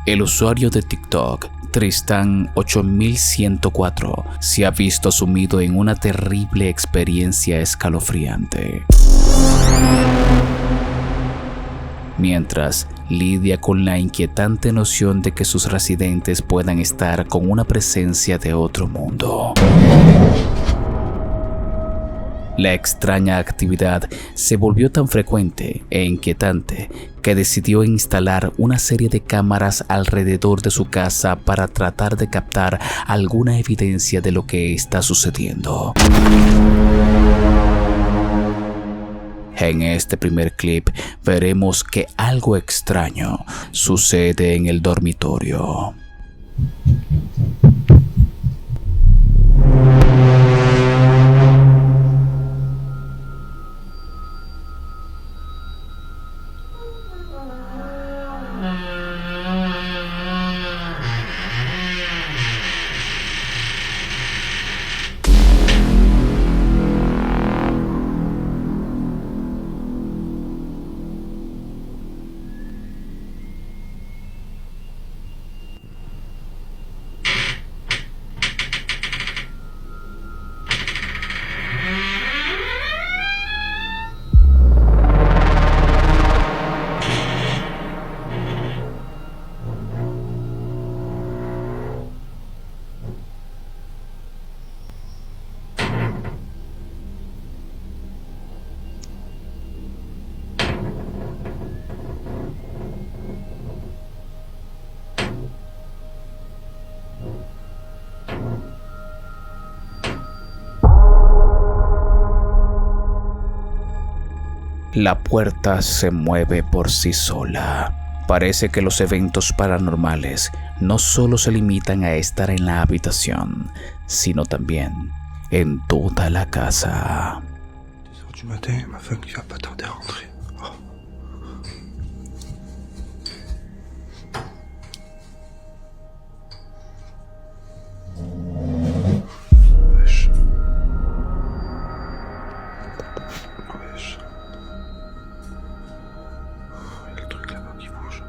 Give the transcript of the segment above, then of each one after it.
El usuario de TikTok, Tristan8104, se ha visto sumido en una terrible experiencia escalofriante. Mientras lidia con la inquietante noción de que sus residentes puedan estar con una presencia de otro mundo. La extraña actividad se volvió tan frecuente e inquietante que decidió instalar una serie de cámaras alrededor de su casa para tratar de captar alguna evidencia de lo que está sucediendo. En este primer clip veremos que algo extraño sucede en el dormitorio. La puerta se mueve por sí sola. Parece que los eventos paranormales no solo se limitan a estar en la habitación, sino también en toda la casa. Du matin, ma femme qui va pas tarder à rentrer. Wesh. Wesh. Il y a le truc là-bas qui bouge.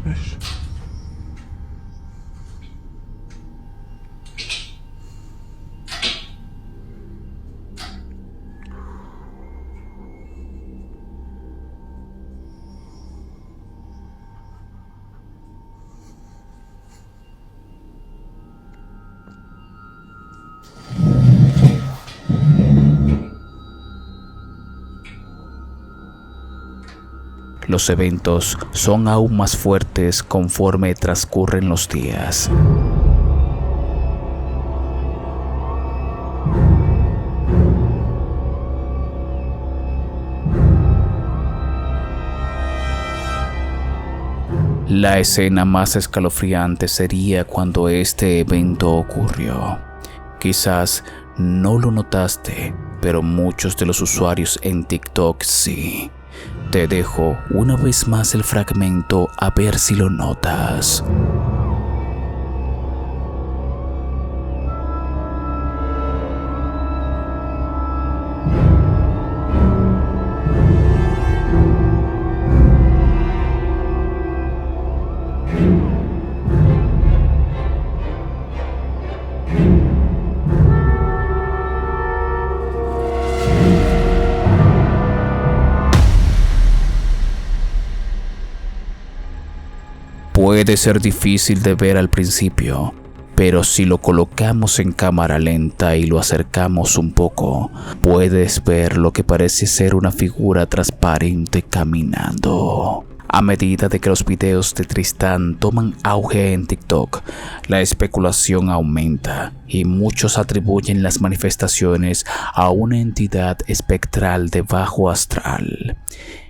Wesh. Los eventos son aún más fuertes conforme transcurren los días. La escena más escalofriante sería cuando este evento ocurrió. Quizás no lo notaste, pero muchos de los usuarios en TikTok sí. Te dejo una vez más el fragmento a ver si lo notas. Puede ser difícil de ver al principio, pero si lo colocamos en cámara lenta y lo acercamos un poco, puedes ver lo que parece ser una figura transparente caminando. A medida de que los videos de Tristan toman auge en TikTok, la especulación aumenta y muchos atribuyen las manifestaciones a una entidad espectral de bajo astral.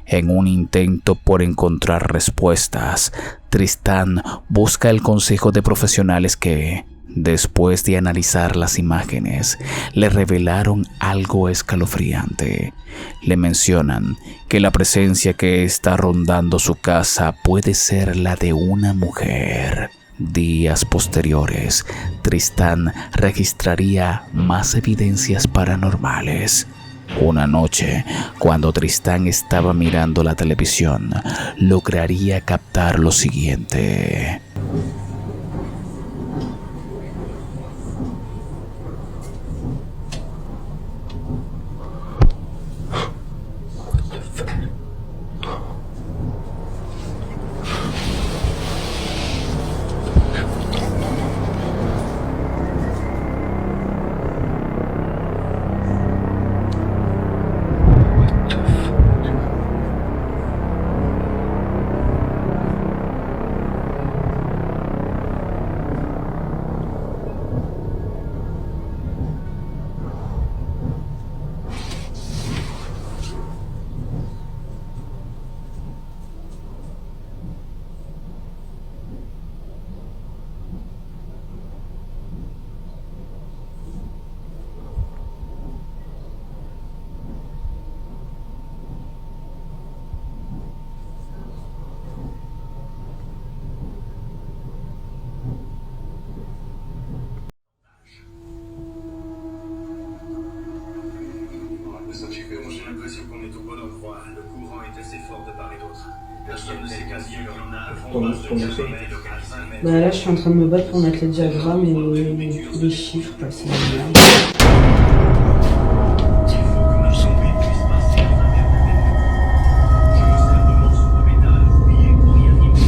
En un intento por encontrar respuestas, Tristan busca el consejo de profesionales que, después de analizar las imágenes, le revelaron algo escalofriante. Le mencionan que la presencia que está rondando su casa puede ser la de una mujer. Días posteriores, Tristán registraría más evidencias paranormales. Una noche, cuando Tristán estaba mirando la televisión, lograría captar lo siguiente. J'ai l'impression qu'on est au bon endroit. Le courant est assez fort de part et d'autre. Personne ne sait quasi il y en a. Fondage de 15 mètres, 5 mètres. Bah là, je suis en train de me battre pour mettre les diagrammes et les chiffres, quoi, c'est la merde. Il faut que ma zombie puisse passer à travers le menu. Je me sers de morceaux de métal rouillés pour y arriver.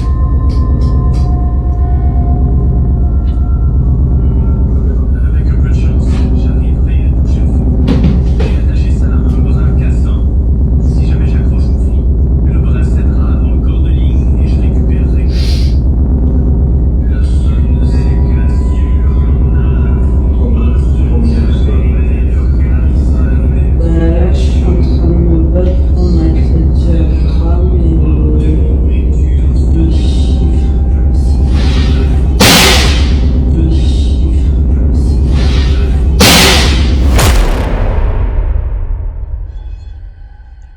Avec un peu de chance, j'arriverai à toucher le fond. Et attacher ça à un brin cassant. Si jamais j'accroche au fond, le brin cédera encore de ligne et je récupérerai. Personne ne sait quasi on a le fond de ce café local salé. Bah là, je suis en train de me battre pour mettre les diagrammes et les chiffres. Les chiffres.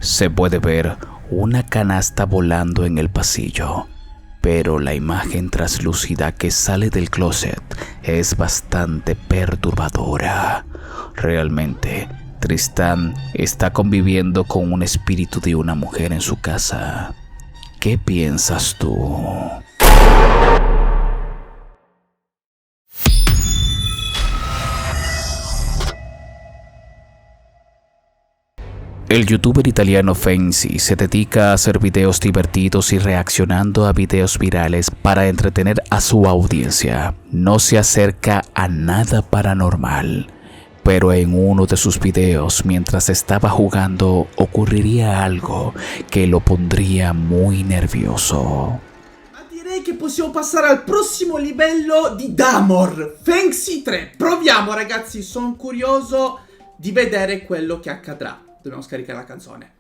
Se puede ver una canasta volando en el pasillo, pero la imagen translúcida que sale del closet es bastante perturbadora. Realmente, Tristán está conviviendo con un espíritu de una mujer en su casa. ¿Qué piensas tú? El youtuber italiano Fenzi se dedica a hacer videos divertidos y reaccionando a videos virales para entretener a su audiencia. No se acerca a nada paranormal, pero en uno de sus videos, mientras estaba jugando, ocurriría algo que lo pondría muy nervioso. Ma direi che possiamo passare al prossimo livello di Damor, Fenxi 3. Proviamo ragazzi, sono curioso di vedere quello che accadrà. Dobbiamo scaricare la canzone.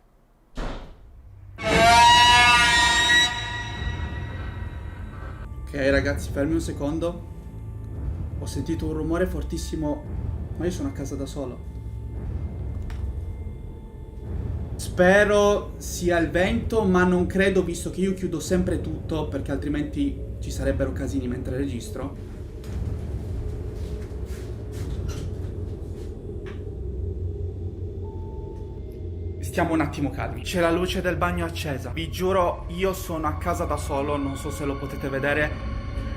Ok ragazzi, fermi un secondo. Ho sentito un rumore fortissimo, ma io sono a casa da solo. Spero sia il vento, ma non credo, visto che io chiudo sempre tutto, perché altrimenti ci sarebbero casini mentre registro. Stiamo un attimo calmi. C'è la luce del bagno accesa. Vi giuro, io sono a casa da solo, non so se lo potete vedere.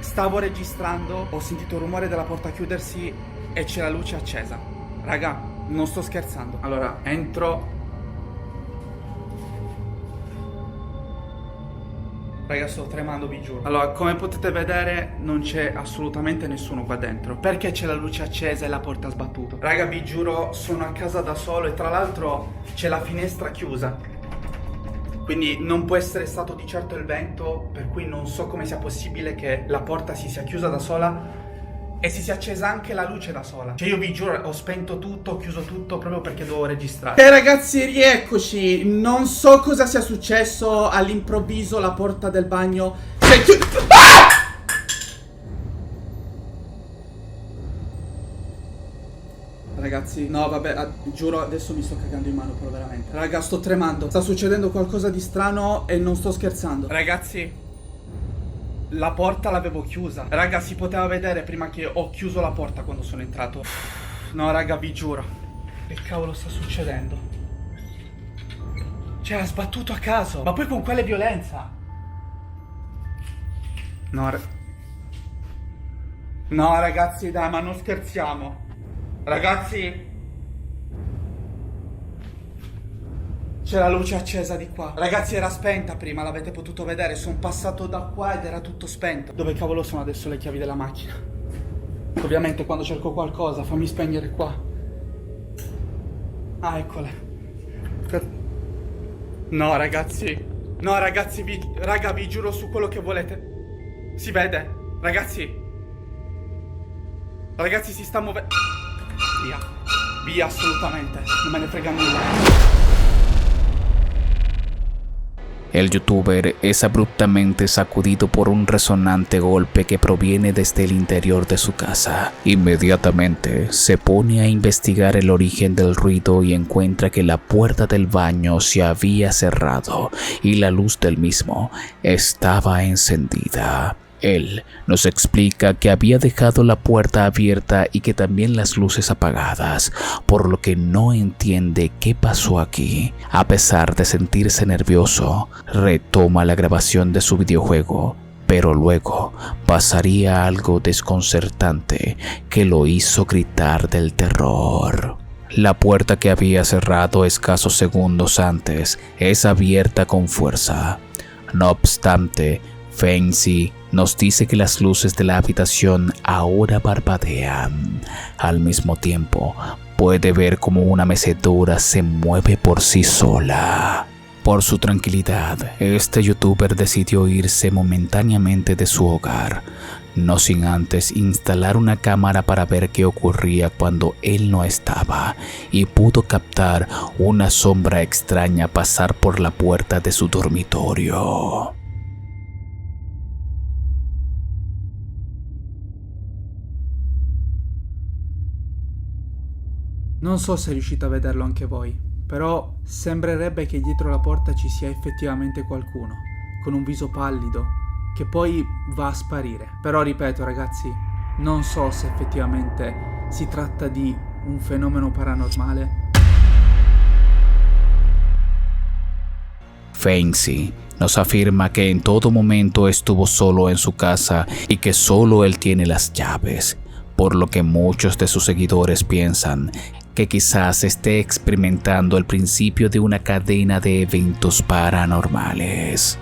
Stavo registrando, ho sentito il rumore della porta chiudersi e c'è la luce accesa. Raga, non sto scherzando. Allora, entro. Raga, sto tremando, vi giuro. Allora, come potete vedere, non c'è assolutamente nessuno qua dentro. Perché c'è la luce accesa e la porta sbattuta? Raga, vi giuro, sono a casa da solo e tra l'altro c'è la finestra chiusa. Quindi non può essere stato di certo il vento, per cui non so come sia possibile che la porta si sia chiusa da sola e si sia accesa anche la luce da sola. Cioè io vi giuro, ho spento tutto, ho chiuso tutto proprio perché dovevo registrare. Ragazzi, rieccoci. Non so cosa sia successo. All'improvviso la porta del bagno si è chiusa. Ah! Ragazzi, no vabbè, giuro adesso mi sto cagando in mano, però veramente. Raga, sto tremando. Sta succedendo qualcosa di strano e non sto scherzando. Ragazzi, la porta l'avevo chiusa. Raga, si poteva vedere prima che ho chiuso la porta quando sono entrato. No, raga, vi giuro. Che cavolo sta succedendo? Cioè, ha sbattuto a caso. Ma poi con quale violenza? No, ragazzi, dai, ma non scherziamo. Ragazzi, c'è la luce accesa di qua. Ragazzi, era spenta prima, l'avete potuto vedere. Sono passato da qua ed era tutto spento. Dove cavolo sono adesso le chiavi della macchina? Ovviamente quando cerco qualcosa, fammi spegnere qua. Ah, eccole. No, ragazzi. No, ragazzi, raga, vi giuro su quello che volete. Si vede? Ragazzi. Ragazzi, si sta muovendo. Via. Via, assolutamente. Non me ne frega nulla. El youtuber es abruptamente sacudido por un resonante golpe que proviene desde el interior de su casa. Inmediatamente se pone a investigar el origen del ruido y encuentra que la puerta del baño se había cerrado y la luz del mismo estaba encendida. Él nos explica que había dejado la puerta abierta y que también las luces apagadas, por lo que no entiende qué pasó aquí. A pesar de sentirse nervioso, retoma la grabación de su videojuego, pero luego pasaría algo desconcertante que lo hizo gritar del terror. La puerta que había cerrado escasos segundos antes es abierta con fuerza. No obstante, Fancy nos dice que las luces de la habitación ahora parpadean. Al mismo tiempo, puede ver como una mecedora se mueve por sí sola. Por su tranquilidad, este youtuber decidió irse momentáneamente de su hogar, no sin antes instalar una cámara para ver qué ocurría cuando él no estaba, y pudo captar una sombra extraña pasar por la puerta de su dormitorio. Non so se riuscite a vederlo anche voi, però sembrerebbe che dietro la porta ci sia effettivamente qualcuno, con un viso pallido, che poi va a sparire. Però ripeto ragazzi, non so se effettivamente si tratta di un fenomeno paranormale. Fancy nos afirma que en todo momento estuvo solo en su casa y que solo él tiene las llaves, por lo que muchos de sus seguidores piensan que quizás esté experimentando el principio de una cadena de eventos paranormales.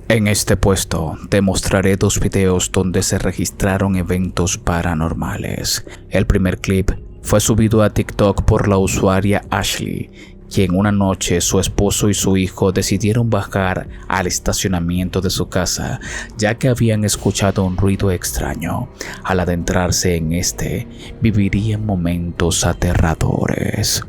En este puesto te mostraré 2 videos donde se registraron eventos paranormales. El primer clip fue subido a TikTok por la usuaria Ashley, quien una noche su esposo y su hijo decidieron bajar al estacionamiento de su casa, ya que habían escuchado un ruido extraño. Al adentrarse en este, vivirían momentos aterradores.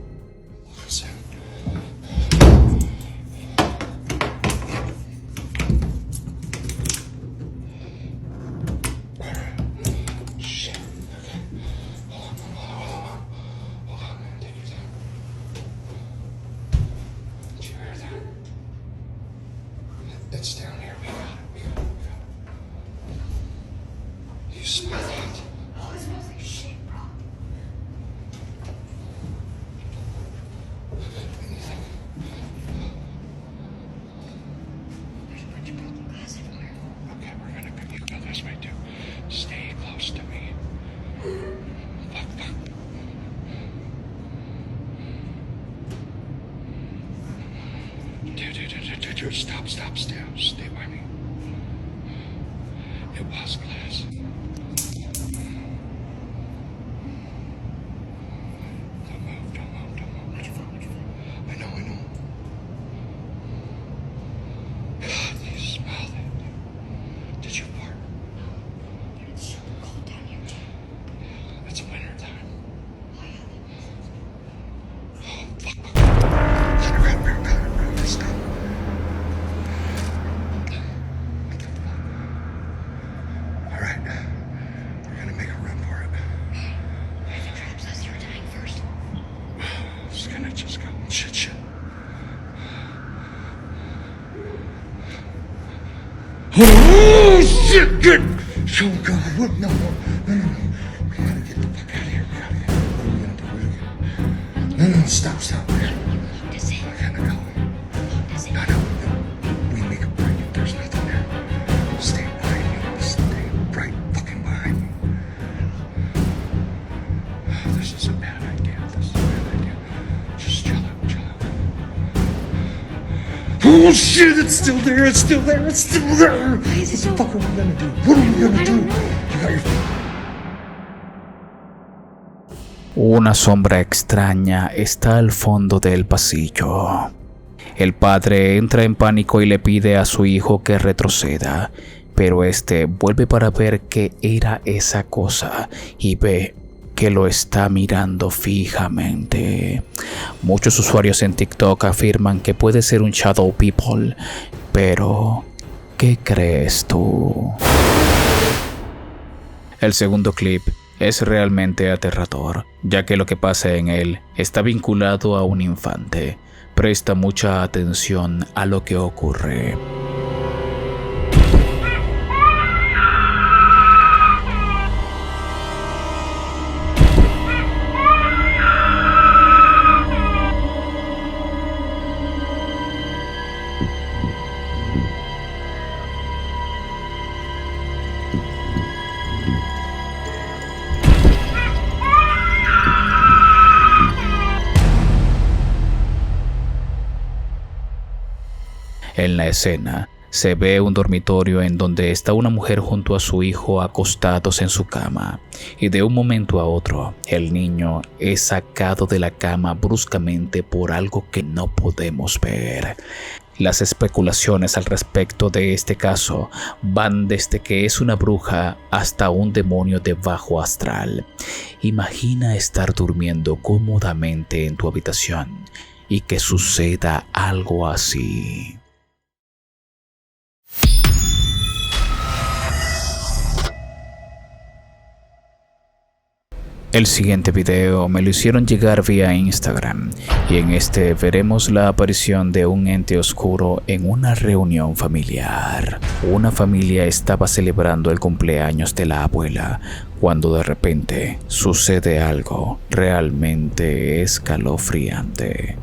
It's down here. We got it. You smell that? Oh, it smells like shit, bro. Anything? There's a bunch of broken glass everywhere. Okay, we're gonna go. You go this way too. Stay close to me. Fuck. Dude, stop, stay by me. It was glass. Don't move. Watch your foot. I know. God, you smell that. Did you fart? And it's super cold down here, too. It's winter time. Oh, yeah. Oh, fuck. Stop. All right. Oh shit! Good. Oh God! What? No! We gotta get the fuck out of here. What are we gonna do? No! Stop! We gotta go. No. We make a break. There's nothing there. Stay behind me. Stay right fucking behind me. This is a bad idea. Just chill out. Oh shit! It's still there. What the fuck are we gonna do? You got your... Una sombra extraña está al fondo del pasillo. El padre entra en pánico y le pide a su hijo que retroceda, pero este vuelve para ver qué era esa cosa y ve que lo está mirando fijamente. Muchos usuarios en TikTok afirman que puede ser un Shadow People, pero ¿qué crees tú? El segundo clip es realmente aterrador, ya que lo que pasa en él está vinculado a un infante. Presta mucha atención a lo que ocurre. En la escena se ve un dormitorio en donde está una mujer junto a su hijo acostados en su cama, y de un momento a otro el niño es sacado de la cama bruscamente por algo que no podemos ver. Las especulaciones al respecto de este caso van desde que es una bruja hasta un demonio de bajo astral. Imagina estar durmiendo cómodamente en tu habitación y que suceda algo así. El siguiente video me lo hicieron llegar vía Instagram y en este veremos la aparición de un ente oscuro en una reunión familiar. Una familia estaba celebrando el cumpleaños de la abuela cuando de repente sucede algo realmente escalofriante.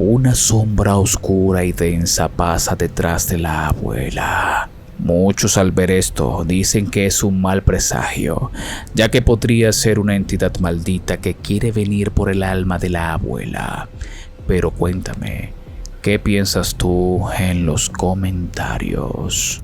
Una sombra oscura y densa pasa detrás de la abuela. Muchos al ver esto dicen que es un mal presagio, ya que podría ser una entidad maldita que quiere venir por el alma de la abuela. Pero cuéntame, ¿qué piensas tú en los comentarios?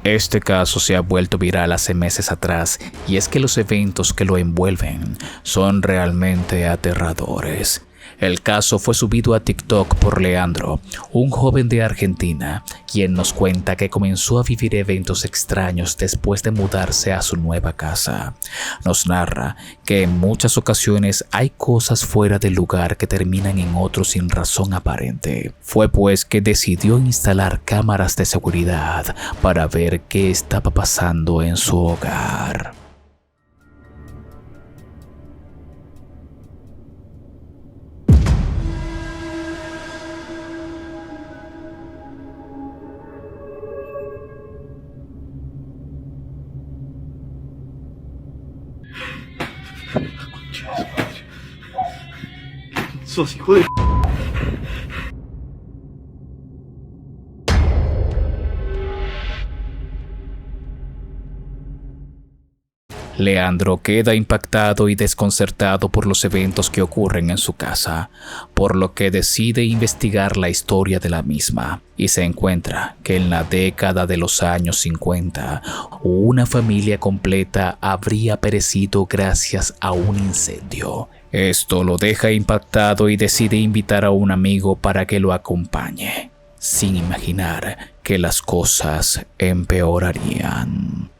Este caso se ha vuelto viral hace meses atrás y es que los eventos que lo envuelven son realmente aterradores. El caso fue subido a TikTok por Leandro, un joven de Argentina, quien nos cuenta que comenzó a vivir eventos extraños después de mudarse a su nueva casa. Nos narra que en muchas ocasiones hay cosas fuera del lugar que terminan en otro sin razón aparente. Fue pues que decidió instalar cámaras de seguridad para ver qué estaba pasando en su hogar. Sos hijo de... Leandro queda impactado y desconcertado por los eventos que ocurren en su casa, por lo que decide investigar la historia de la misma y se encuentra que en la década de los años 50 una familia completa habría perecido gracias a un incendio. Esto lo deja impactado y decide invitar a un amigo para que lo acompañe, sin imaginar que las cosas empeorarían.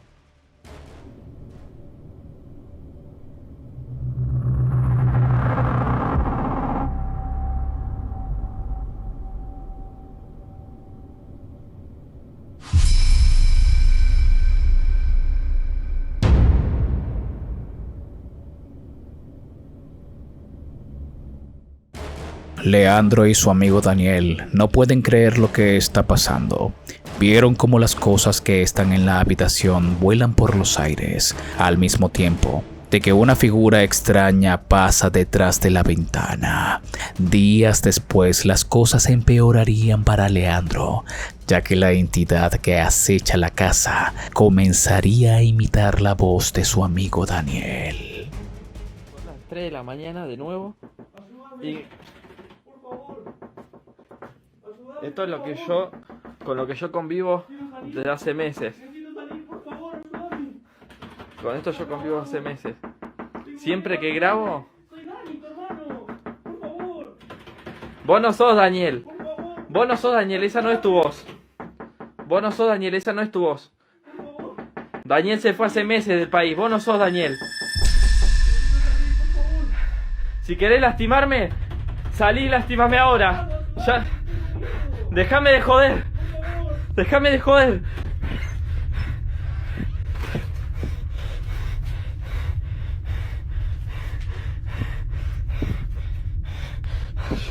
Leandro y su amigo Daniel no pueden creer lo que está pasando. Vieron cómo las cosas que están en la habitación vuelan por los aires, al mismo tiempo de que una figura extraña pasa detrás de la ventana. Días después, las cosas empeorarían para Leandro, ya que la entidad que acecha la casa comenzaría a imitar la voz de su amigo Daniel. Son las 3 de la mañana de nuevo y esto es con lo que yo convivo desde hace meses. Con esto yo convivo hace meses. Siempre que grabo... Vos no sos Daniel. Vos no sos Daniel, esa no es tu voz. Vos no sos Daniel, esa no es tu voz. Daniel se fue hace meses del país. Vos no sos Daniel. Si querés lastimarme, salí y lastimame ahora. Ya... Déjame de joder. Déjame de joder.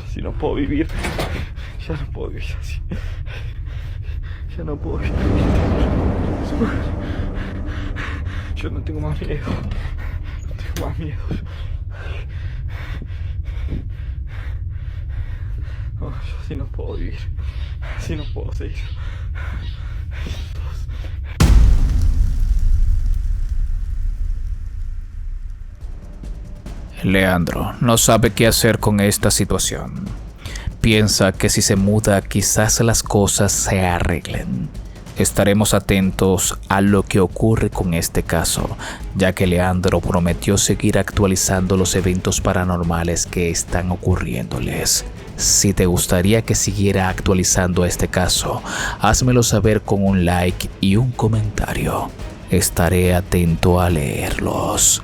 Si no puedo vivir. Ya no puedo vivir así. Ya no puedo vivir. Yo no tengo más miedo. No tengo más miedo. No, yo así no puedo vivir. Así no puedo seguir. Leandro no sabe qué hacer con esta situación. Piensa que si se muda quizás las cosas se arreglen. Estaremos atentos a lo que ocurre con este caso, ya que Leandro prometió seguir actualizando los eventos paranormales que están ocurriéndoles. Si te gustaría que siguiera actualizando este caso, házmelo saber con un like y un comentario. Estaré atento a leerlos.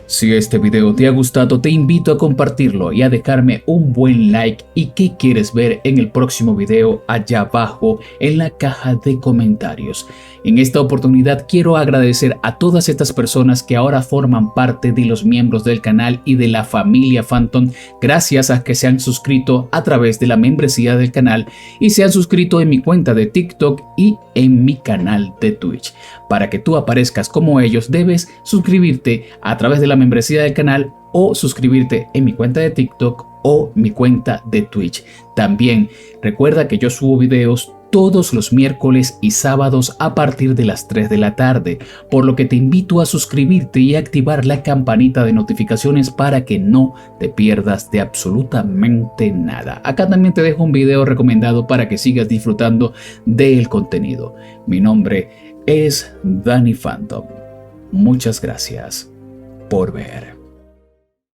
Si este video te ha gustado, te invito a compartirlo y a dejarme un buen like y qué quieres ver en el próximo video allá abajo en la caja de comentarios. En esta oportunidad quiero agradecer a todas estas personas que ahora forman parte de los miembros del canal y de la familia Phantom, gracias a que se han suscrito a través de la membresía del canal y se han suscrito en mi cuenta de TikTok y en mi canal de Twitch. Para que tú aparezcas como ellos, debes suscribirte a través de la membresía del canal o suscribirte en mi cuenta de TikTok o mi cuenta de Twitch. También recuerda que yo subo videos todos los miércoles y sábados a partir de las 3 de la tarde, por lo que te invito a suscribirte y activar la campanita de notificaciones para que no te pierdas de absolutamente nada. Acá también te dejo un video recomendado para que sigas disfrutando del contenido. Mi nombre es Danny Phantom. Muchas gracias por ver.